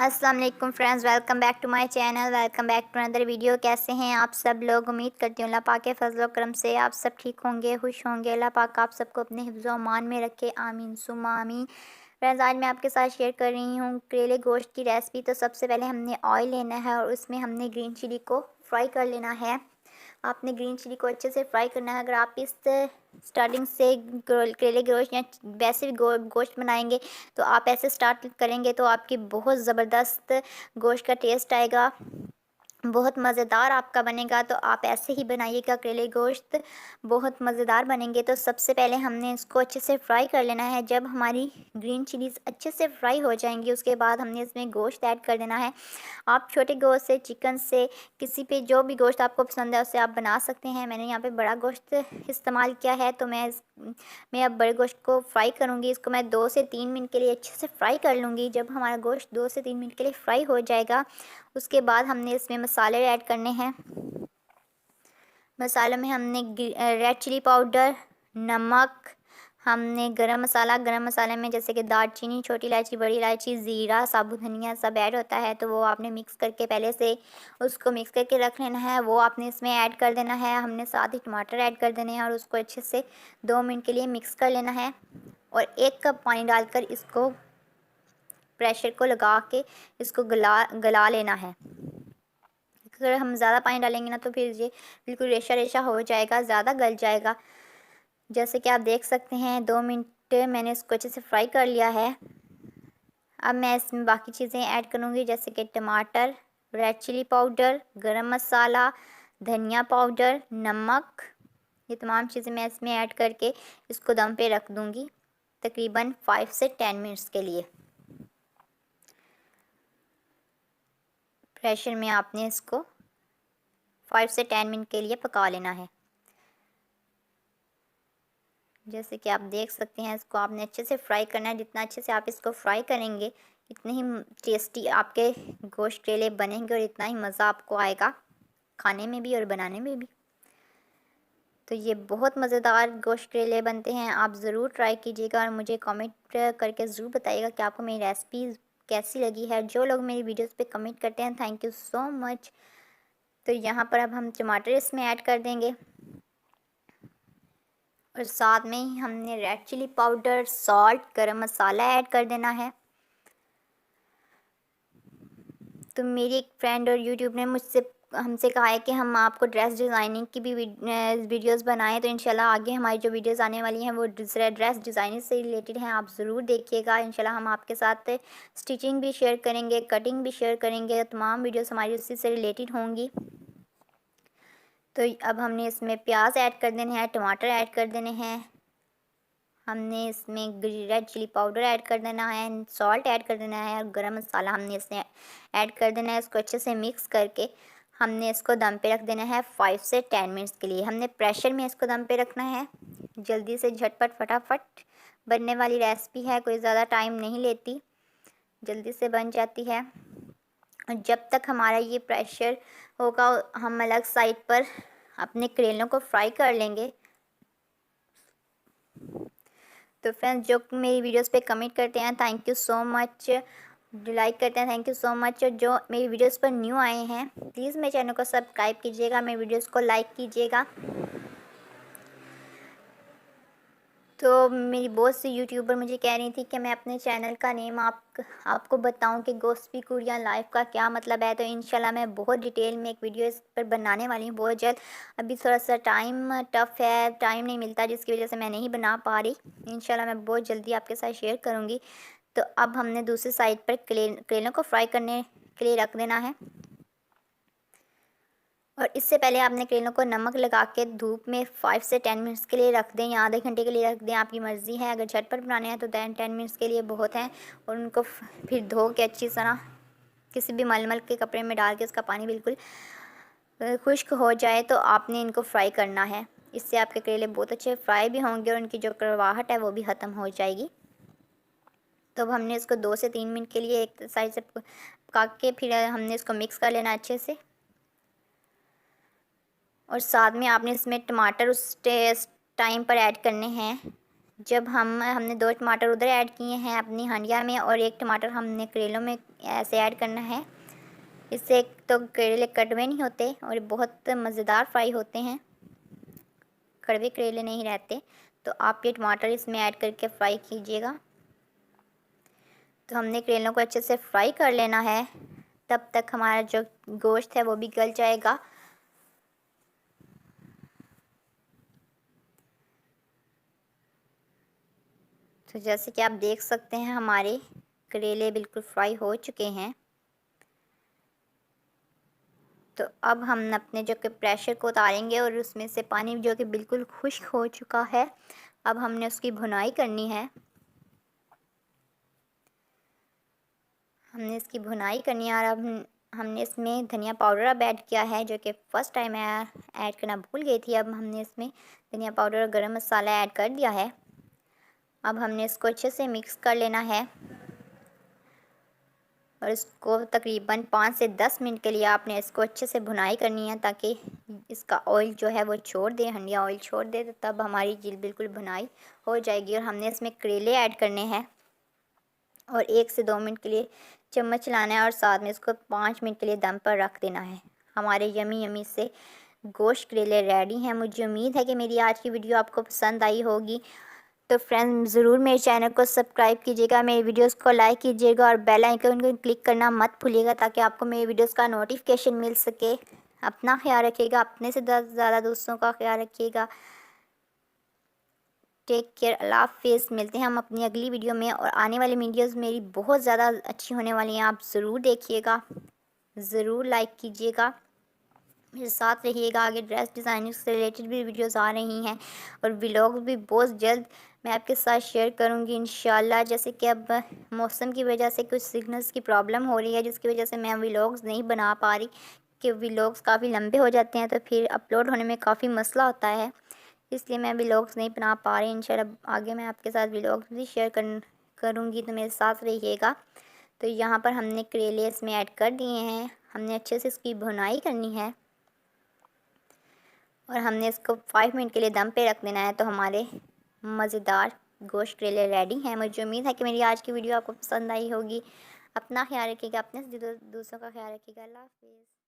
अस्सलाम वालेकुम friends, welcome back to my channel. Welcome back to another video. कैसे हैं आप सब लोग? उम्मीद करती हूँ अल्लाह पाक के फजल करम से आप सब ठीक होंगे, खुश होंगे। अल्लाह पाक आप सबको अपने हिफ्ज़ व अमान में रखे, आमीन सुम्मा आमीन। फ्रेंड्स, आज मैं आपके साथ शेयर कर रही हूँ करेले गोश्त की रेसिपी। तो सबसे पहले हमने ऑयल लेना है और उसमें हमने ग्रीन चिली को फ्राई कर लेना है। आपने ग्रीन चिली को अच्छे से फ्राई करना है। अगर आप इस स्टार्टिंग से करेले गोश्त या वैसे भी गोश्त बनाएंगे तो आप ऐसे स्टार्ट करेंगे तो आपकी बहुत ज़बरदस्त गोश्त का टेस्ट आएगा, बहुत मज़ेदार आपका बनेगा। तो आप ऐसे ही बनाइएगा, करेले गोश्त बहुत मज़ेदार बनेंगे। तो सबसे पहले हमने इसको अच्छे से फ्राई कर लेना है। जब हमारी ग्रीन चिलीज़ अच्छे से फ्राई हो जाएंगी उसके बाद हमने इसमें गोश्त ऐड कर देना है। आप छोटे गोश्त से, चिकन से, किसी पे जो भी गोश्त आपको पसंद है उससे आप बना सकते हैं। मैंने यहाँ पे बड़ा गोश्त इस्तेमाल किया है तो मैं अब बड़े गोश्त को फ्राई करूँगी। इसको मैं 2 से 3 मिनट के लिए अच्छे से फ्राई कर लूँगी। जब हमारा गोश्त 2 से 3 मिनट के लिए फ्राई हो जाएगा उसके बाद हमने इसमें मसाले ऐड करने हैं। मसालों में हमने रेड चिली पाउडर, नमक, हमने गरम मसाले में जैसे कि दालचीनी, छोटी इलायची, बड़ी इलायची, ज़ीरा, साबुत धनिया सब ऐड होता है। तो वो आपने मिक्स करके पहले से उसको मिक्स करके रख लेना है, वो आपने इसमें ऐड कर देना है। हमने साथ ही टमाटर ऐड कर देने हैं और उसको अच्छे से 2 मिनट के लिए मिक्स कर लेना है और 1 कप पानी डालकर इसको प्रेशर को लगा के इसको गला लेना है। अगर हम ज़्यादा पानी डालेंगे ना तो फिर ये बिल्कुल रेशा रेशा हो जाएगा, ज़्यादा गल जाएगा। जैसे कि आप देख सकते हैं 2 मिनट मैंने इसको अच्छे से फ्राई कर लिया है। अब मैं इसमें बाकी चीज़ें ऐड करूँगी जैसे कि टमाटर, रेड चिली पाउडर, गरम मसाला, धनिया पाउडर, नमक। ये तमाम चीज़ें मैं इसमें ऐड करके इसको दम पे रख दूँगी तकरीबन 5 से 10 मिनट्स के लिए। प्रेशर में आपने इसको 5 से 10 मिनट के लिए पका लेना है। जैसे कि आप देख सकते हैं इसको आपने अच्छे से फ्राई करना है। जितना अच्छे से आप इसको फ्राई करेंगे इतने ही टेस्टी आपके गोश्त करेले बनेंगे और इतना ही मज़ा आपको आएगा खाने में भी और बनाने में भी। तो ये बहुत मज़ेदार गोश्त करेले बनते हैं, आप ज़रूर ट्राई कीजिएगा और मुझे कमेंट करके ज़रूर बताइएगा कि आपको मेरी रेसिपी कैसी लगी है। जो लोग मेरी वीडियोस पे कमेंट करते हैं थैंक यू सो मच। तो यहाँ पर अब हम टमाटर इसमें ऐड कर देंगे और साथ में ही हमने रेड चिली पाउडर, सॉल्ट, गरम मसाला ऐड कर देना है। तो मेरी एक फ्रेंड और यूट्यूब ने हमसे कहा है कि हम आपको ड्रेस डिज़ाइनिंग की भी वीडियोस बनाएं। तो इंशाल्लाह आगे हमारी जो वीडियोस आने वाली हैं वो ड्रेस डिज़ाइनिंग से रिलेटेड हैं, आप ज़रूर देखिएगा। इंशाल्लाह हम आपके साथ स्टिचिंग भी शेयर करेंगे, कटिंग भी शेयर करेंगे, तमाम वीडियोस हमारी उसी से रिलेटेड होंगी। तो अब हमने इसमें प्याज ऐड कर देने हैं, टमाटर ऐड कर देने हैं, हमने इसमें रेड चिली पाउडर ऐड कर देना है, सॉल्ट ऐड कर देना है और गरम मसाला हमने इसमें ऐड कर देना है। इसको अच्छे से मिक्स करके हमने इसको दम पे रख देना है 5 से 10 मिनट्स के लिए। हमने प्रेशर में इसको दम पे रखना है। जल्दी से झटपट फटाफट बनने वाली रेसिपी है, कोई ज़्यादा टाइम नहीं लेती, जल्दी से बन जाती है। और जब तक हमारा ये प्रेशर होगा हम अलग साइड पर अपने करेलों को फ्राई कर लेंगे। तो फ्रेंड्स, जो मेरी वीडियोस पे कमेंट करते हैं थैंक यू सो मच, जो लाइक करते हैं थैंक यू सो मच, और जो मेरी वीडियोस पर न्यू आए हैं प्लीज़ मेरे चैनल को सब्सक्राइब कीजिएगा, मेरी वीडियोस को लाइक कीजिएगा। तो मेरी बहुत सी यूट्यूबर मुझे कह रही थी कि मैं अपने चैनल का नेम आपको बताऊं कि गोस्पी कुरियन लाइफ का क्या मतलब है। तो इंशाल्लाह मैं बहुत डिटेल में एक वीडियो इस पर बनाने वाली हूँ बहुत जल्द। अभी थोड़ा सा टाइम टफ है, टाइम नहीं मिलता जिसकी वजह से मैं नहीं बना पा रही। इंशाल्लाह मैं बहुत जल्दी आपके साथ शेयर करूँगी। तो अब हमने दूसरी साइड पर करेलों को फ्राई करने के लिए रख देना है और इससे पहले आपने करेलों को नमक लगा के धूप में 5 से 10 मिनट्स के लिए रख दें या आधे घंटे के लिए रख दें, आपकी मर्ज़ी है। अगर झटपट बनाने हैं तो 10 मिनट्स के लिए बहुत हैं। और उनको फिर धो के अच्छी तरह किसी भी मलमल के कपड़े में डाल के उसका पानी बिल्कुल खुश्क हो जाए तो आपने इनको फ्राई करना है। इससे आपके करेले बहुत अच्छे फ्राई भी होंगे और उनकी जो कड़वाहट है वो भी ख़त्म हो जाएगी। तो अब हमने इसको 2 से 3 मिनट के लिए एक साइड से पका के फिर हमने इसको मिक्स कर लेना अच्छे से। और साथ में आपने इसमें टमाटर उस टाइम पर ऐड करने हैं जब हमने 2 टमाटर उधर ऐड किए हैं अपनी हांडिया में और 1 टमाटर हमने करेलों में ऐसे ऐड करना है। इससे एक तो करेले कड़वे नहीं होते और बहुत मज़ेदार फ्राई होते हैं, कड़वे करेले नहीं रहते। तो आप ये टमाटर इसमें ऐड करके फ्राई कीजिएगा। तो हमने करेलों को अच्छे से फ्राई कर लेना है, तब तक हमारा जो गोश्त है वो भी गल जाएगा। तो जैसे कि आप देख सकते हैं हमारे करेले बिल्कुल फ्राई हो चुके हैं। तो अब हम अपने जो कि प्रेशर को उतारेंगे और उसमें से पानी जो कि बिल्कुल खुश्क हो चुका है, अब हमने उसकी भुनाई करनी है। हमने इसकी भुनाई करनी है और अब हमने इसमें धनिया पाउडर अब ऐड किया है, जो कि फ़र्स्ट टाइम मैं ऐड करना भूल गई थी। अब हमने इसमें धनिया पाउडर और गरम मसाला ऐड कर दिया है। अब हमने इसको अच्छे से मिक्स कर लेना है और इसको तकरीबन 5 से 10 मिनट के लिए आपने इसको अच्छे से भुनाई करनी है, ताकि इसका ऑयल जो है वो छोड़ दे, हंडिया ऑयल छोड़ दे। तो तब हमारी जिल बिल्कुल भुनाई हो जाएगी। और हमने इसमें करेले ऐड करने हैं और 1 से 2 मिनट के लिए चम्मच चलाना है और साथ में इसको 5 मिनट के लिए दम पर रख देना है। हमारे यमी यमी से गोश्त करेले रेडी हैं। मुझे उम्मीद है कि मेरी आज की वीडियो आपको पसंद आई होगी। तो फ्रेंड्स, ज़रूर मेरे चैनल को सब्सक्राइब कीजिएगा, मेरी वीडियोस को लाइक कीजिएगा और बेल आइकन को क्लिक करना मत भूलिएगा, ताकि आपको मेरी वीडियोस का नोटिफिकेशन मिल सके। अपना ख्याल रखिएगा, अपने से ज़्यादा दोस्तों का ख्याल रखिएगा। टेक केयर, अल्लाह हाफिज़। मिलते हैं हम अपनी अगली वीडियो में और आने वाली वीडियोज़ मेरी बहुत ज़्यादा अच्छी होने वाली हैं। आप ज़रूर देखिएगा, ज़रूर लाइक कीजिएगा, मेरे साथ रहिएगा। आगे ड्रेस डिज़ाइनिंग से रिलेटेड भी वीडियोस आ रही हैं और व्लॉग भी बहुत जल्द मैं आपके साथ शेयर करूंगी इंशाल्लाह। जैसे कि अब मौसम की वजह से कुछ सिग्नल्स की प्रॉब्लम हो रही है, जिसकी वजह से मैं व्लॉग्स नहीं बना पा रही, कि व्लॉग्स काफ़ी लंबे हो जाते हैं तो फिर अपलोड होने में काफ़ी मसला होता है, इसलिए मैं व्लॉग्स नहीं बना पा रही। इंशाल्लाह आगे मैं आपके साथ व्लॉग्स भी शेयर करूँगी, तो मेरे साथ रहिएगा। तो यहाँ पर हमने करेले इसमें ऐड कर दिए हैं, हमने अच्छे से इसकी भुनाई करनी है और हमने इसको 5 मिनट के लिए दम पे रख देना है। तो हमारे मज़ेदार गोश्त करेले रेडी हैं। मुझे उम्मीद है कि मेरी आज की वीडियो आपको पसंद आई होगी। अपना ख्याल रखिएगा, अपने से दूसरों का ख्याल रखिएगा। अल्लाह हाफिज़।